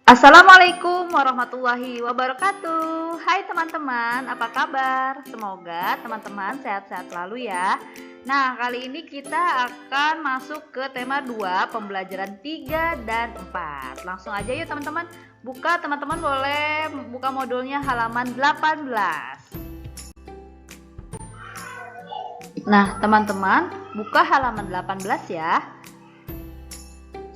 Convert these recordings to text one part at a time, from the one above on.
Assalamualaikum warahmatullahi wabarakatuh. Hai teman-teman, apa kabar? Semoga teman-teman sehat-sehat selalu ya. Nah, kali ini kita akan masuk ke tema 2, pembelajaran 3 dan 4. Langsung aja yuk teman-teman. Teman-teman boleh buka modulnya halaman 18. Nah, teman-teman, buka halaman 18 ya.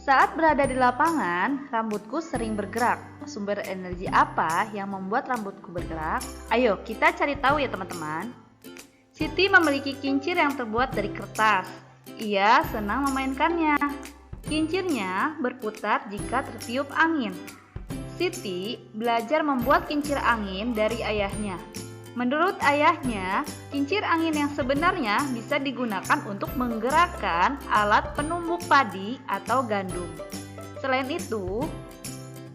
Saat berada di lapangan, rambutku sering bergerak. Sumber energi apa yang membuat rambutku bergerak? Ayo kita cari tahu ya teman-teman. Siti memiliki kincir yang terbuat dari kertas. Ia senang memainkannya. Kincirnya berputar jika tertiup angin. Siti belajar membuat kincir angin dari ayahnya. Menurut ayahnya, kincir angin yang sebenarnya bisa digunakan untuk menggerakkan alat penumbuk padi atau gandum. Selain itu,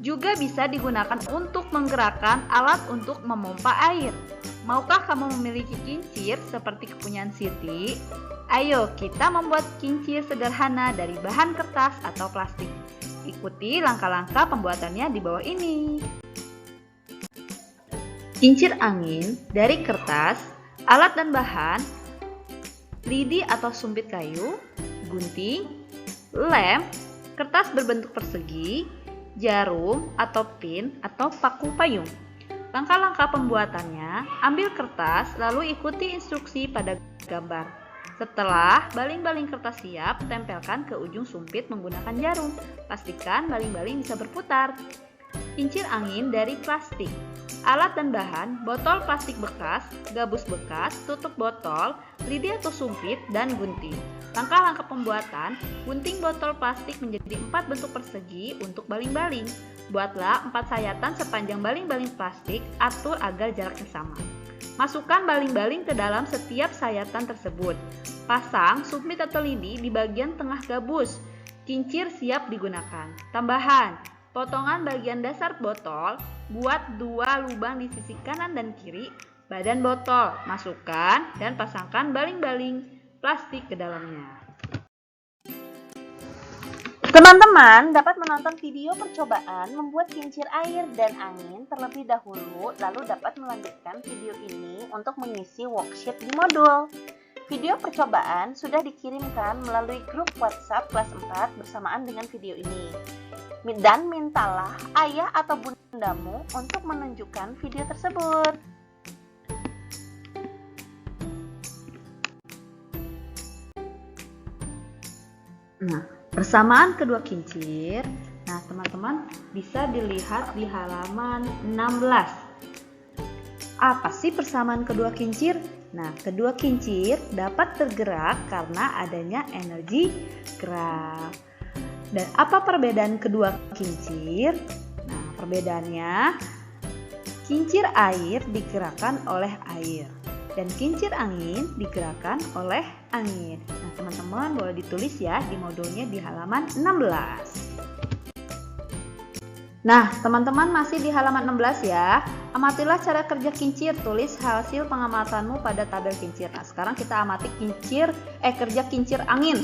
juga bisa digunakan untuk menggerakkan alat untuk memompa air. Maukah kamu memiliki kincir seperti kepunyaan Siti? Ayo kita membuat kincir sederhana dari bahan kertas atau plastik. Ikuti langkah-langkah pembuatannya di bawah ini. Kincir angin dari kertas, alat dan bahan, lidi atau sumpit kayu, gunting, lem, kertas berbentuk persegi, jarum atau pin atau paku payung. Langkah-langkah pembuatannya, ambil kertas lalu ikuti instruksi pada gambar. Setelah baling-baling kertas siap, tempelkan ke ujung sumpit menggunakan jarum. Pastikan baling-baling bisa berputar. Kincir angin dari plastik. Alat dan bahan, botol plastik bekas, gabus bekas, tutup botol, lidi atau sumpit, dan gunting. Langkah-langkah pembuatan, gunting botol plastik menjadi 4 bentuk persegi untuk baling-baling. Buatlah 4 sayatan sepanjang baling-baling plastik, atur agar jaraknya sama. Masukkan baling-baling ke dalam setiap sayatan tersebut. Pasang sumpit atau lidi di bagian tengah gabus. Kincir siap digunakan. Tambahan, potongan bagian dasar botol, buat 2 lubang di sisi kanan dan kiri badan botol. Masukkan dan pasangkan baling-baling plastik ke dalamnya. Teman-teman dapat menonton video percobaan membuat kincir air dan angin terlebih dahulu, lalu dapat melanjutkan video ini untuk mengisi worksheet di modul. Video percobaan sudah dikirimkan melalui grup WhatsApp kelas 4 bersamaan dengan video ini. Dan mintalah ayah atau bundamu untuk menunjukkan video tersebut. Nah, persamaan kedua kincir. Nah, teman-teman bisa dilihat di halaman 16. Apa sih persamaan kedua kincir? Nah, kedua kincir dapat tergerak karena adanya energi gerak. Dan apa perbedaan kedua kincir? Nah, perbedaannya, kincir air digerakkan oleh air dan kincir angin digerakkan oleh angin. Nah, teman-teman boleh ditulis ya di modulnya di halaman 16. Nah, teman-teman masih di halaman 16 ya. Amatilah cara kerja kincir, tulis hasil pengamatanmu pada tabel kincir. Nah, sekarang kita amati kerja kincir angin.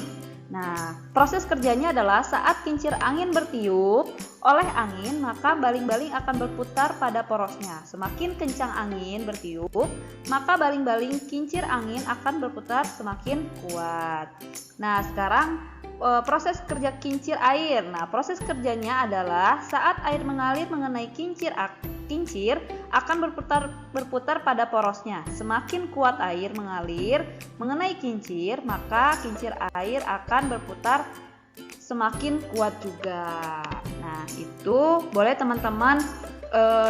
Nah, proses kerjanya adalah saat kincir angin bertiup oleh angin, maka baling-baling akan berputar pada porosnya. Semakin kencang angin bertiup, maka baling-baling kincir angin akan berputar semakin kuat. Nah, sekarang proses kerja kincir air. Nah, proses kerjanya adalah saat air mengalir mengenai kincir akan berputar pada porosnya. Semakin kuat air mengalir mengenai kincir, maka kincir air akan berputar semakin kuat juga. Nah, itu boleh teman-teman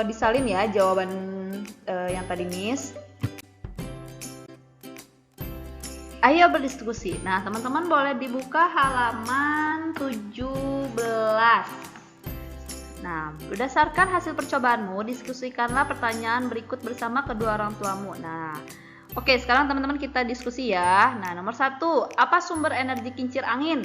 disalin ya jawaban yang tadi Miss. Ayo berdiskusi. Nah, teman-teman boleh dibuka halaman 17. Nah, berdasarkan hasil percobaanmu, diskusikanlah pertanyaan berikut bersama kedua orang tuamu. Nah, oke, sekarang teman-teman kita diskusi ya. Nah, nomor 1, apa sumber energi kincir angin?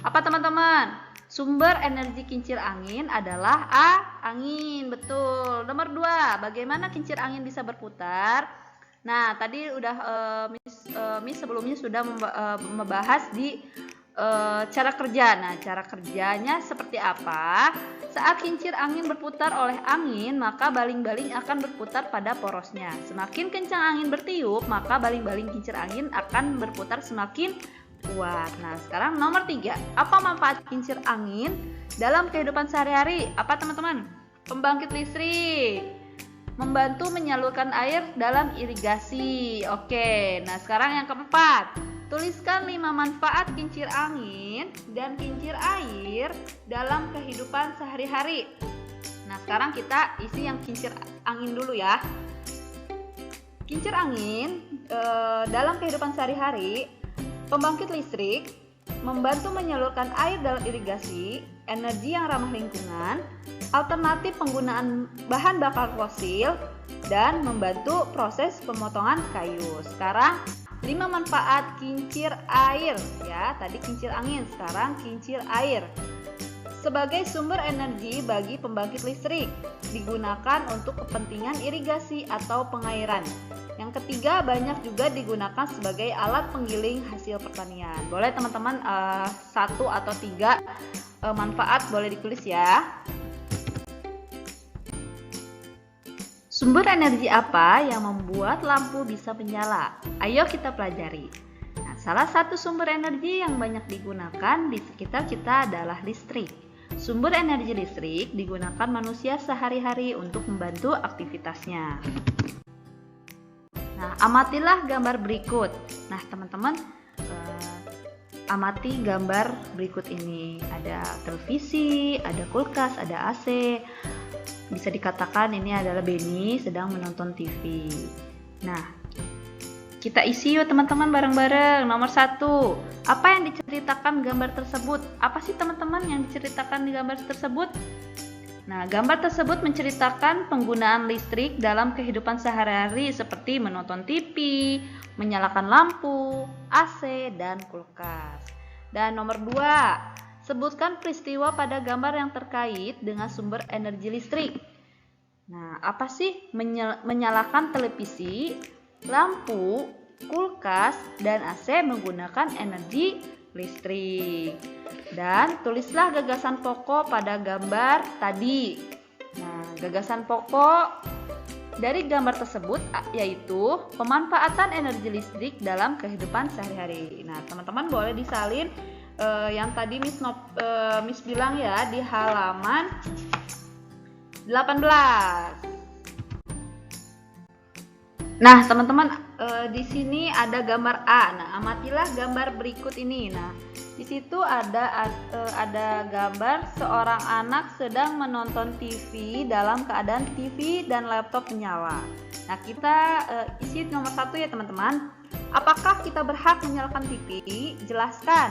Apa teman-teman? Sumber energi kincir angin adalah angin, betul. Nomor 2, bagaimana kincir angin bisa berputar? Nah, tadi udah Miss sebelumnya sudah membahas di cara kerja. Nah, cara kerjanya seperti apa? Saat kincir angin berputar oleh angin, maka baling-baling akan berputar pada porosnya. Semakin kencang angin bertiup, maka baling-baling kincir angin akan berputar semakin kuat. Nah, sekarang nomor 3. Apa manfaat kincir angin dalam kehidupan sehari-hari? Apa teman-teman? Pembangkit listrik, membantu menyalurkan air dalam irigasi. Oke, nah sekarang yang keempat. Tuliskan 5 manfaat kincir angin dan kincir air dalam kehidupan sehari-hari. Nah, sekarang kita isi yang kincir angin dulu ya. Kincir angin dalam kehidupan sehari-hari, pembangkit listrik, membantu menyalurkan air dalam irigasi, energi yang ramah lingkungan, alternatif penggunaan bahan bakar fosil, dan membantu proses pemotongan kayu. Sekarang 5 manfaat kincir air ya. Tadi kincir angin, sekarang kincir air. Sebagai sumber energi bagi pembangkit listrik, digunakan untuk kepentingan irigasi atau pengairan. Yang ketiga, banyak juga digunakan sebagai alat penggiling hasil pertanian. Boleh teman-teman 1 atau 3 manfaat boleh ditulis ya. Sumber energi apa yang membuat lampu bisa menyala? Ayo kita pelajari. Nah, salah satu sumber energi yang banyak digunakan di sekitar kita adalah listrik. Sumber energi listrik digunakan manusia sehari-hari untuk membantu aktivitasnya. Nah, amatilah gambar berikut. Nah, teman-teman, amati gambar berikut ini. Ada televisi, ada kulkas, ada AC. Bisa dikatakan ini adalah Benny sedang menonton TV. Nah, kita isi yuk teman-teman bareng-bareng. Nomor 1, apa yang diceritakan gambar tersebut? Apa sih teman-teman yang diceritakan di gambar tersebut? Nah, gambar tersebut menceritakan penggunaan listrik dalam kehidupan sehari-hari seperti menonton TV, menyalakan lampu, AC, dan kulkas. Dan nomor 2, sebutkan peristiwa pada gambar yang terkait dengan sumber energi listrik. Nah, apa sih menyalakan televisi, lampu, kulkas, dan AC menggunakan energi listrik? Dan tulislah gagasan pokok pada gambar tadi. Nah, gagasan pokok dari gambar tersebut yaitu pemanfaatan energi listrik dalam kehidupan sehari-hari. Nah, teman-teman boleh disalin yang tadi Miss bilang ya di halaman 18. Nah, teman-teman di sini ada gambar A. Nah, amatilah gambar berikut ini. Nah, di situ ada gambar seorang anak sedang menonton TV dalam keadaan TV dan laptop menyala. Nah, kita isi nomor 1 ya teman-teman. Apakah kita berhak menyalakan TV? Jelaskan.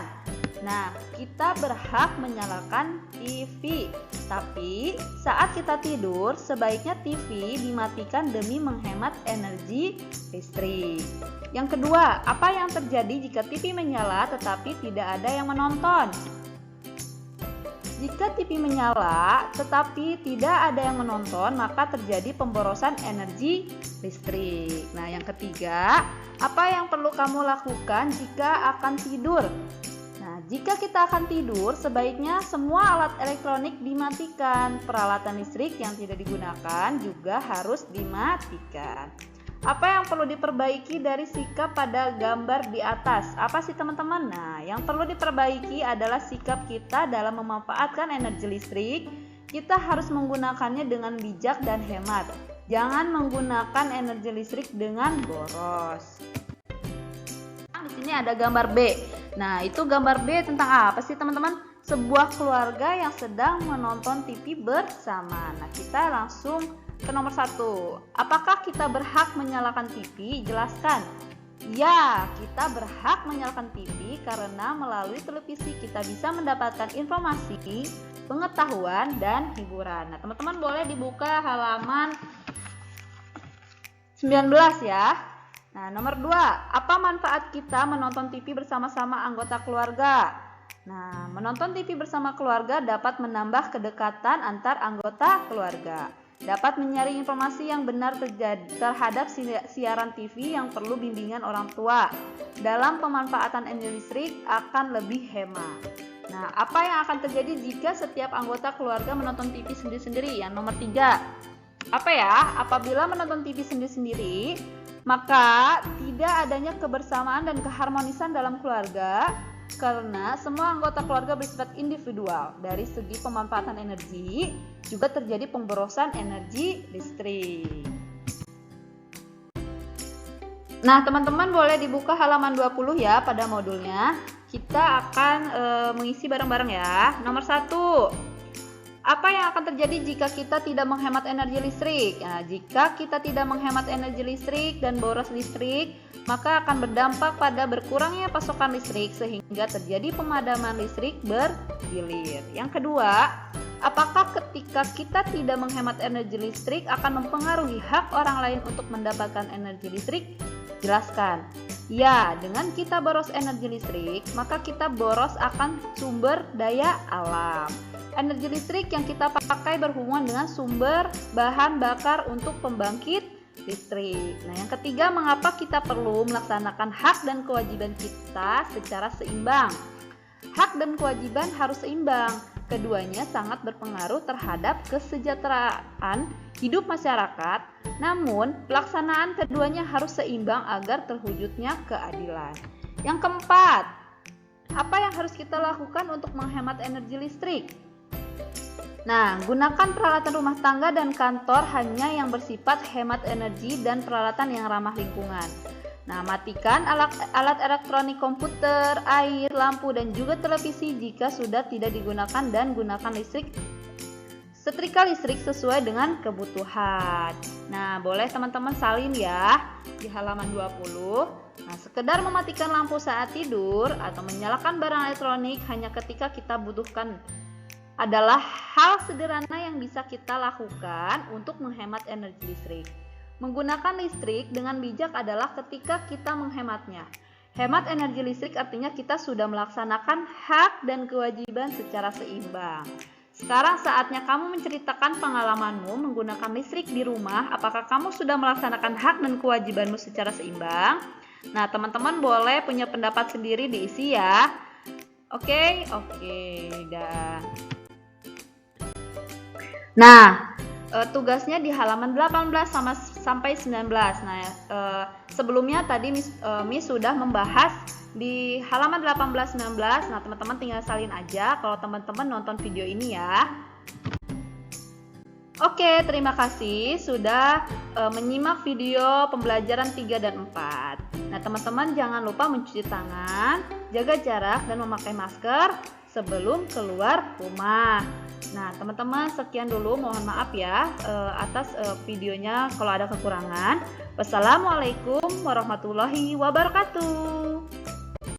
Nah, kita berhak menyalakan TV, tapi saat kita tidur sebaiknya TV dimatikan demi menghemat energi listrik. Yang kedua, apa yang terjadi jika TV menyala tetapi tidak ada yang menonton? Jika TV menyala tetapi tidak ada yang menonton, maka terjadi pemborosan energi listrik. Nah, yang ketiga, apa yang perlu kamu lakukan jika akan tidur? Nah, jika kita akan tidur, sebaiknya semua alat elektronik dimatikan. Peralatan listrik yang tidak digunakan juga harus dimatikan. Apa yang perlu diperbaiki dari sikap pada gambar di atas? Apa sih teman-teman? Nah, yang perlu diperbaiki adalah sikap kita dalam memanfaatkan energi listrik. Kita harus menggunakannya dengan bijak dan hemat. Jangan menggunakan energi listrik dengan boros. Di sini ada gambar B. Nah, itu gambar B tentang apa sih teman-teman? Sebuah keluarga yang sedang menonton TV bersama. Nah, kita langsung ke nomor 1. Apakah kita berhak menyalakan TV? Jelaskan. Ya, kita berhak menyalakan TV karena melalui televisi kita bisa mendapatkan informasi, pengetahuan, dan hiburan. Nah, teman-teman boleh dibuka halaman 19 ya. Nah, nomor 2, apa manfaat kita menonton TV bersama-sama anggota keluarga? Nah, menonton TV bersama keluarga dapat menambah kedekatan antar anggota keluarga. dapat menyaring informasi yang benar terhadap siaran TV yang perlu bimbingan orang tua. Dalam pemanfaatan energi listrik akan lebih hemat. Nah, apa yang akan terjadi jika setiap anggota keluarga menonton TV sendiri-sendiri? Yang nomor 3. Apa ya? Apabila menonton TV sendiri-sendiri, maka tidak adanya kebersamaan dan keharmonisan dalam keluarga karena semua anggota keluarga bersifat individual. Dari segi pemanfaatan energi, juga terjadi pemborosan energi listrik. Nah, teman-teman boleh dibuka halaman 20 ya pada modulnya. Kita akan mengisi bareng-bareng ya. Nomor 1. Apa yang akan terjadi jika kita tidak menghemat energi listrik? Nah, jika kita tidak menghemat energi listrik dan boros listrik, maka akan berdampak pada berkurangnya pasokan listrik sehingga terjadi pemadaman listrik bergilir. Yang kedua, apakah ketika kita tidak menghemat energi listrik akan mempengaruhi hak orang lain untuk mendapatkan energi listrik? Jelaskan. Ya, dengan kita boros energi listrik, maka kita boros akan sumber daya alam. Energi listrik yang kita pakai berhubungan dengan sumber bahan bakar untuk pembangkit listrik. Nah, yang ketiga, mengapa kita perlu melaksanakan hak dan kewajiban kita secara seimbang? Hak dan kewajiban harus seimbang. Keduanya sangat berpengaruh terhadap kesejahteraan hidup masyarakat. Namun, pelaksanaan keduanya harus seimbang agar terwujudnya keadilan. Yang keempat, apa yang harus kita lakukan untuk menghemat energi listrik? Nah, gunakan peralatan rumah tangga dan kantor hanya yang bersifat hemat energi dan peralatan yang ramah lingkungan. Nah, matikan alat elektronik komputer, air, lampu, dan juga televisi jika sudah tidak digunakan dan gunakan setrika listrik sesuai dengan kebutuhan. Nah, boleh teman-teman salin ya di halaman 20. Nah, sekedar mematikan lampu saat tidur atau menyalakan barang elektronik hanya ketika kita butuhkan adalah hal sederhana yang bisa kita lakukan untuk menghemat energi listrik. Menggunakan listrik dengan bijak adalah ketika kita menghematnya. Hemat energi listrik artinya kita sudah melaksanakan hak dan kewajiban secara seimbang. Sekarang saatnya kamu menceritakan pengalamanmu menggunakan listrik di rumah. Apakah kamu sudah melaksanakan hak dan kewajibanmu secara seimbang? Nah, teman-teman boleh punya pendapat sendiri diisi ya. Oke, dah. Nah, tugasnya di halaman 18 sampai 19. Nah, sebelumnya tadi Miss sudah membahas di halaman 18-19. Nah, teman-teman tinggal salin aja kalau teman-teman nonton video ini ya. Oke, terima kasih sudah menyimak video pembelajaran 3 dan 4. Nah, teman-teman jangan lupa mencuci tangan, jaga jarak, dan memakai masker sebelum keluar rumah. Nah, teman-teman sekian dulu, mohon maaf ya atas videonya kalau ada kekurangan. Wassalamualaikum warahmatullahi wabarakatuh.